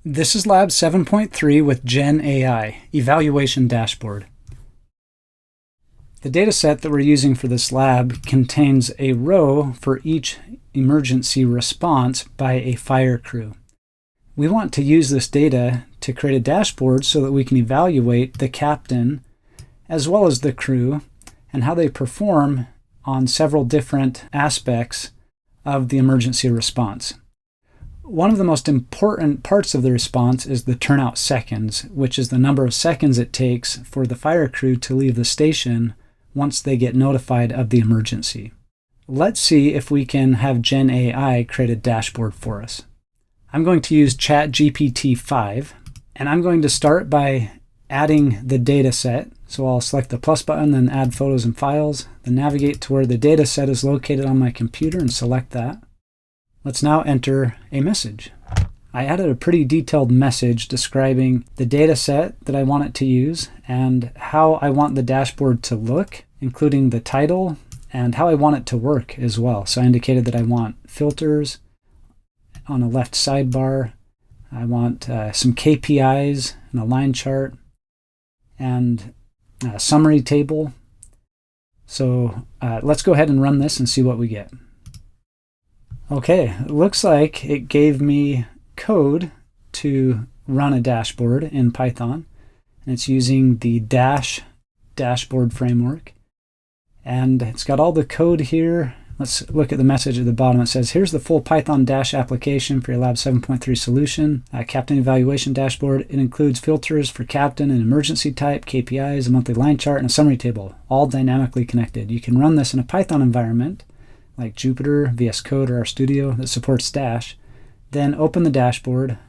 This is Lab 7.3 with GenAI, Evaluation Dashboard. The dataset that we're using for this lab contains a row for each emergency response by a fire crew. We want to use this data to create a dashboard so that we can evaluate the captain as well as the crew and how they perform on several different aspects of the emergency response. One of the most important parts of the response is the turnout seconds, which is the number of seconds it takes for the fire crew to leave the station once they get notified of the emergency. Let's see if we can have GenAI create a dashboard for us. I'm going to use ChatGPT-5, and I'm going to start by adding the data set. So I'll select the plus button, then add photos and files, then navigate to where the data set is located on my computer and select that. Let's now enter a message. I added a pretty detailed message describing the data set that I want it to use and how I want the dashboard to look, including the title and how I want it to work as well. So I indicated that I want filters on a left sidebar. I want some KPIs and a line chart and a summary table. So let's go ahead and run this and see what we get. Okay, it looks like it gave me code to run a dashboard in Python, and it's using the dashboard framework. And it's got all the code here. Let's look at the message at the bottom. It says, here's the full Python dash application for your Lab 7.3 solution, Captain Evaluation Dashboard. It includes filters for captain and emergency type, KPIs, a monthly line chart, and a summary table, all dynamically connected. You can run this in a Python environment like Jupyter, VS Code, or RStudio that supports Dash, then open the dashboard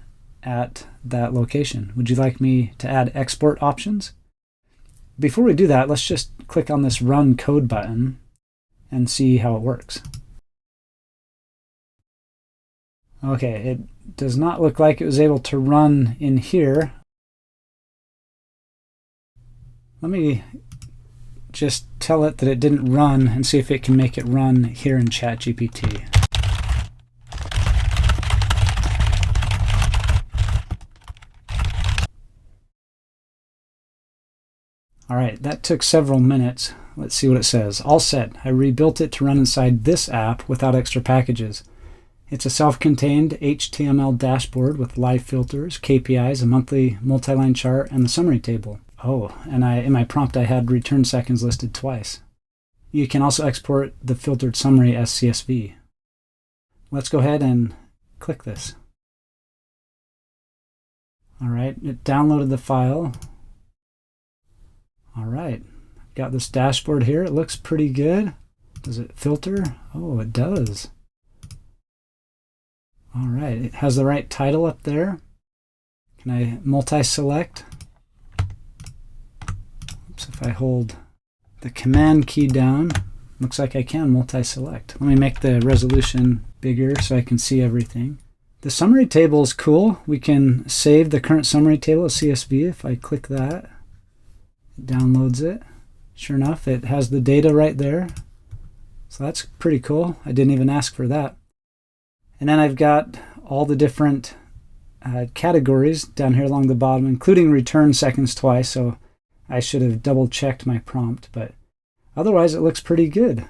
at that location. Would you like me to add export options? Before we do that, let's just click on this Run Code button and see how it works. Okay, it does not look like it was able to run in here. Let me just tell it that it didn't run and see if it can make it run here in ChatGPT. All right, that took several minutes. Let's see what it says. All set. I rebuilt it to run inside this app without extra packages. It's a self-contained HTML dashboard with live filters, KPIs, a monthly multi-line chart, and the summary table. Oh, and in my prompt I had return seconds listed twice. You can also export the filtered summary as CSV. Let's go ahead and click this. All right, it downloaded the file. All right, I've got this dashboard here. It looks pretty good. Does it filter? Oh, it does. All right, it has the right title up there. Can I multi-select? If I hold the command key down, looks like I can multi-select. Let me make the resolution bigger so I can see everything. The summary table is cool. We can save the current summary table as CSV. If I click that, it downloads it. Sure enough, it has the data right there. So that's pretty cool. I didn't even ask for that. And then I've got all the different categories down here along the bottom, including return seconds twice. So I should have double checked my prompt, but otherwise it looks pretty good.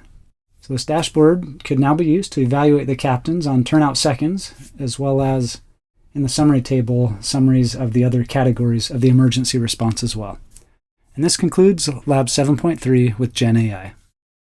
So this dashboard could now be used to evaluate the captains on turnout seconds, as well as in the summary table, summaries of the other categories of the emergency response as well. And this concludes Lab 7.3 with GenAI.